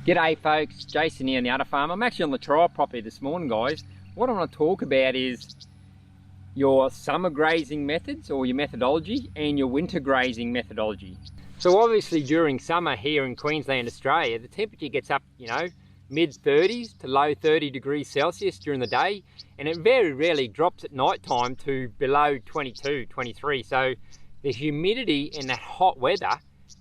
G'day folks, Jason here on the Udder Farm. I'm actually on the trial property this morning, guys. What I want to talk about is your summer grazing methods or your methodology and your winter grazing methodology. So obviously during summer here in Queensland, Australia, the temperature gets up, mid 30s to low 30 degrees Celsius during the day, and it very rarely drops at night time to below 22, 23. So the humidity and that hot weather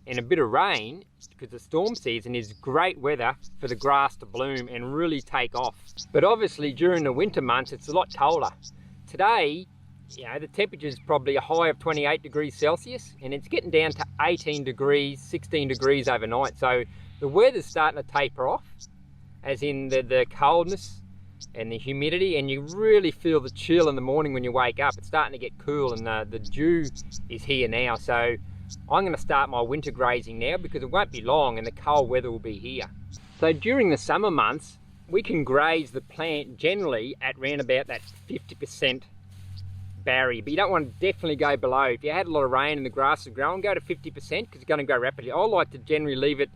and a bit of rain, because the storm season, is great weather for the grass to bloom and really take off. But obviously during the winter months it's a lot colder. Today, the temperature is probably a high of 28 degrees Celsius, and it's getting down to 18 degrees, 16 degrees overnight. So the weather's starting to taper off, as in the coldness and the humidity, and you really feel the chill in the morning when you wake up. It's starting to get cool, and the dew is here now. So I'm going to start my winter grazing now because it won't be long and the cold weather will be here. So during the summer months, we can graze the plant generally at around about that 50% barrier, but you don't want to definitely go below. If you had a lot of rain and the grass is growing, go to 50% because it's going to grow rapidly. I like to generally leave it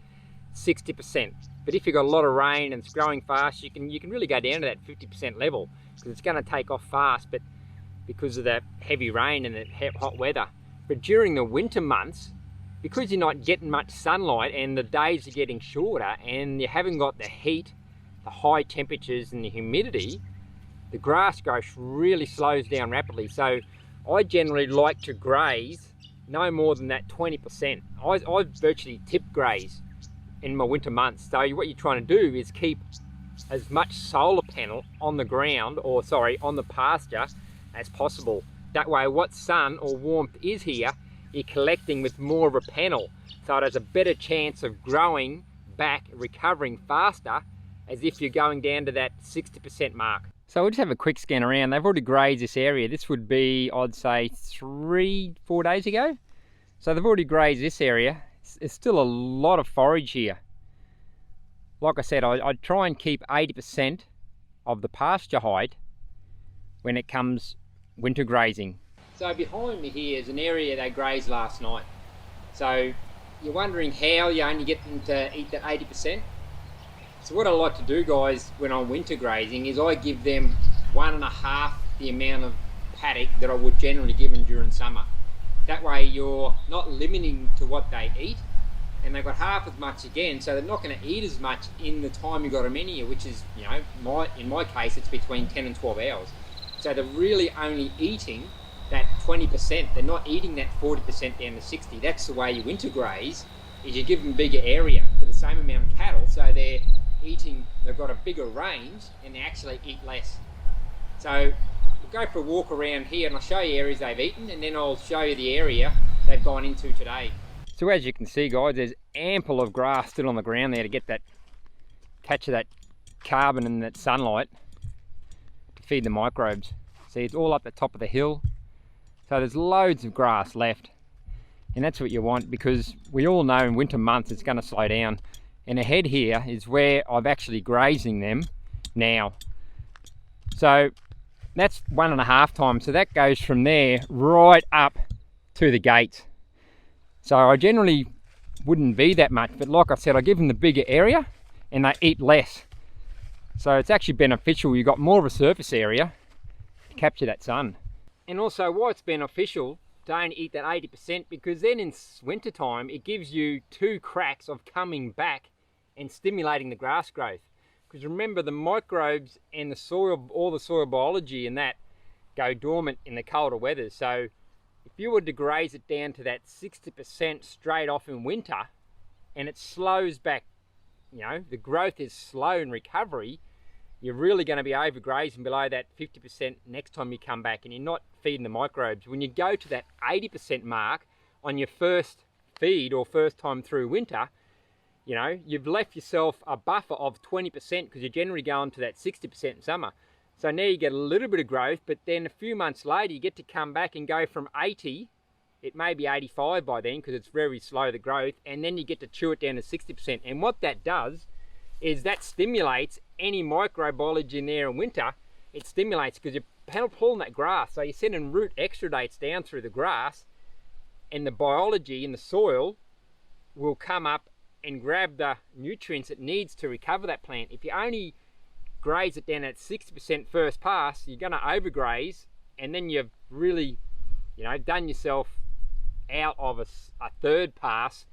60%, but if you've got a lot of rain and it's growing fast, you can really go down to that 50% level because it's going to take off fast, but because of the heavy rain and the hot weather. But during the winter months, because you're not getting much sunlight and the days are getting shorter and you haven't got the heat, the high temperatures and the humidity, the grass growth really slows down rapidly. So I generally like to graze no more than that 20%. I virtually tip graze in my winter months. So what you're trying to do is keep as much solar panel on the ground, or sorry, on the pasture as possible. That way what sun or warmth is here, you're collecting with more of a panel, so it has a better chance of growing back, recovering faster, as if you're going down to that 60% mark. So we'll just have a quick scan around. They've already grazed this area. This would be, I'd say, 3-4 days ago. So they've already grazed this area. There's still a lot of forage here. Like I said, I try and keep 80% of the pasture height when it comes winter grazing. So behind me here is an area they grazed last night. So you're wondering how you only get them to eat that 80%. So what I like to do, guys, when I'm winter grazing is I give them 1.5 the amount of paddock that I would generally give them during summer. That way you're not limiting to what they eat, and they've got half as much again, so they're not going to eat as much in the time you've got them in here, which is, in my case, it's between 10 and 12 hours. So they're really only eating that 20%. They're not eating that 40% down to 60. That's the way you winter graze, is you give them bigger area for the same amount of cattle, so they've got a bigger range and they actually eat less. So we'll go for a walk around here and I'll show you areas they've eaten, and then I'll show you the area they've gone into today. So as you can see, guys, there's ample of grass still on the ground there to get that catch of that carbon and that sunlight to feed the microbes. See, it's all up the top of the hill, so there's loads of grass left, and that's what you want, because we all know in winter months it's going to slow down. And ahead here is where I've actually grazing them now. So that's 1.5 times, so that goes from there right up to the gates. So I generally wouldn't be that much, but like I said, I give them the bigger area and they eat less. So it's actually beneficial. You've got more of a surface area to capture that sun. And also why it's beneficial to only eat that 80%, because then in winter time it gives you 2 cracks of coming back and stimulating the grass growth. Because remember, the microbes and the soil, all the soil biology and that, go dormant in the colder weather. So if you were to graze it down to that 60% straight off in winter, and it slows back, the growth is slow in recovery, you're really going to be overgrazing below that 50% next time you come back, and you're not feeding the microbes. When you go to that 80% mark on your first feed or first time through winter, you've left yourself a buffer of 20% because you're generally going to that 60% in summer. So now you get a little bit of growth, but then a few months later you get to come back and go from 80, it may be 85 by then because it's very slow, the growth, and then you get to chew it down to 60%. And what that does is that stimulates any microbiology in there in winter. It stimulates because you're pulling that grass, so you're sending root exudates down through the grass, and the biology in the soil will come up and grab the nutrients it needs to recover that plant. If you only graze it down at 60% first pass, you're going to overgraze, and then you've really, you know, done yourself out of a third pass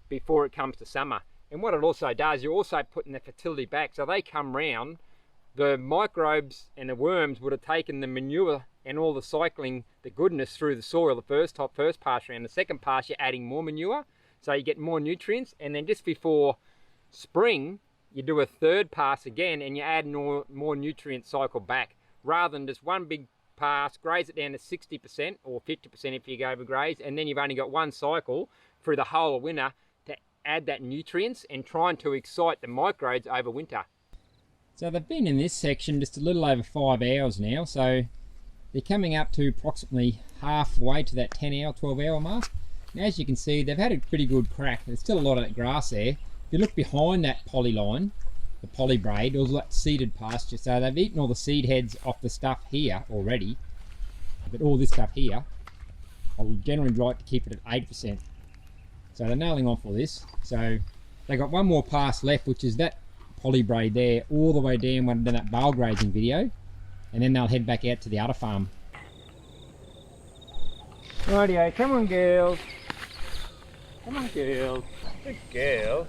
before it comes to summer. And what it also does, you're also putting the fertility back. So they come round, the microbes and the worms would have taken the manure and all the cycling, the goodness through the soil, the first pass round. The second pass, you're adding more manure, so you get more nutrients. And then just before spring, you do a third pass again, and you add more nutrient cycle back, rather than just one big pass, graze it down to 60% or 50% if you go over graze, and then you've only got one cycle through the whole of winter to add that nutrients and trying to excite the microbes over winter. So they've been in this section just a little over 5 hours now, so they're coming up to approximately halfway to that 10 hour, 12 hour mark. And as you can see, they've had a pretty good crack. There's still a lot of that grass there. If you look behind that poly line, the poly braid, there's that seeded pasture. So they've eaten all the seed heads off the stuff here already. But all this stuff here, I'll generally like to keep it at 8%. So they're nailing off all this. So they got one more pass left, which is that poly braid there, all the way down when I've done that bale grazing video. And then they'll head back out to the other farm. Rightio, come on girls. Come on girls. Good girls.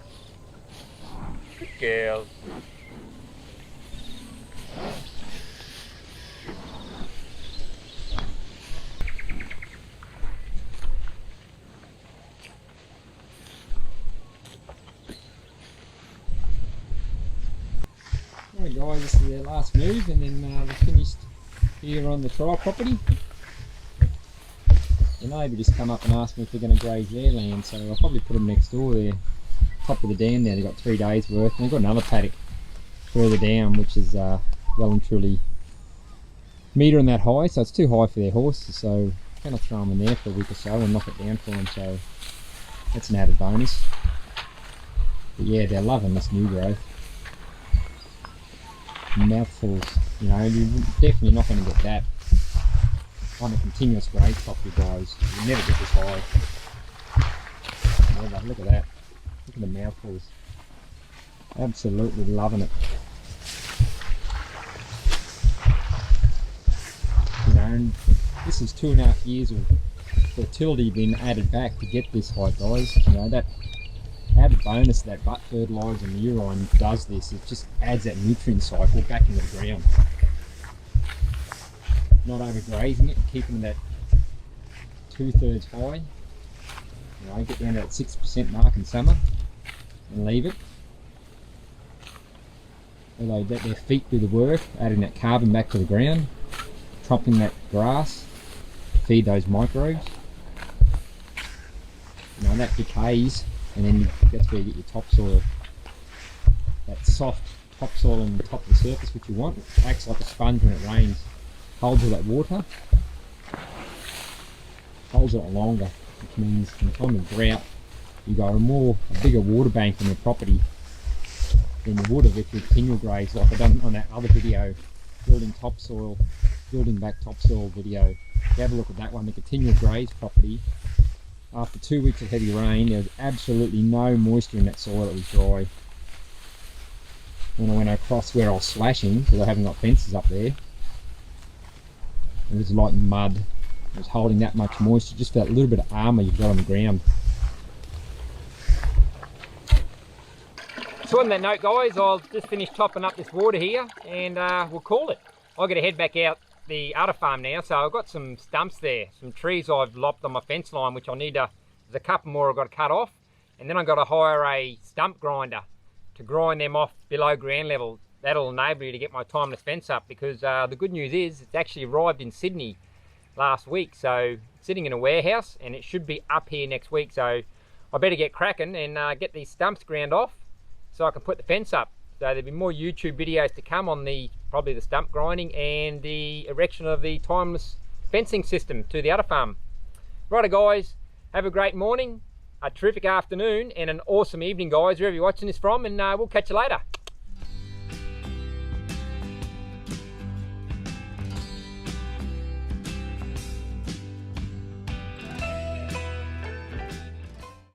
Good girls. Alright guys, this is their last move, and then we're finished here on the trial property. The neighbour just come up and asked me if they're going to graze their land, so I'll probably put them next door there, top of the dam there. They've got 3 days worth, and they've got another paddock further down which is well and truly metre and that high, so it's too high for their horses, so I'm going to throw them in there for a week or so and knock it down for them, so that's an added bonus. But yeah, they're loving this new growth. Mouthfuls, you know, you're definitely not going to get that on a continuous graze property, guys. You never get this high. Never. Look at that. Look at the mouthfuls. Absolutely loving it. You know, and this is 2.5 years of fertility being added back to get this high, guys. You know, that added bonus that butt fertiliser and urine does this. It just adds that nutrient cycle back into the ground. Not overgrazing it, keeping that 2/3 high. You know, get down to that 6% mark in summer and leave it. Although let their feet do the work, adding that carbon back to the ground, chopping that grass, feed those microbes. You know, that decays, and then that's where you get your topsoil. That soft topsoil on the top of the surface, which you want. It acts like a sponge when it rains. Holds all that water, holds it longer, which means in time of drought you got a bigger water bank on your property than you would have if you continual graze, like I've done on that other video, building back topsoil video. If you have a look at that one, the continual graze property, after 2 weeks of heavy rain, there was absolutely no moisture in that soil. It was dry. When I went across where I was slashing, because I haven't got fences up there, it was like mud. It was holding that much moisture, just for that little bit of armour you've got on the ground. So on that note, guys, I'll just finish topping up this water here, and we'll call it. I've got to head back out the other farm now, so I've got some stumps there, some trees I've lopped on my fence line, which I need to, there's a couple more I've got to cut off, and then I've got to hire a stump grinder to grind them off below ground level. That'll enable you to get my timeless fence up, because the good news is it's actually arrived in Sydney last week, so it's sitting in a warehouse and it should be up here next week. So I better get cracking and get these stumps ground off so I can put the fence up. So there'll be more YouTube videos to come on probably the stump grinding and the erection of the timeless fencing system to the other farm. Righto guys, have a great morning, a terrific afternoon and an awesome evening guys, wherever you're watching this from, and we'll catch you later.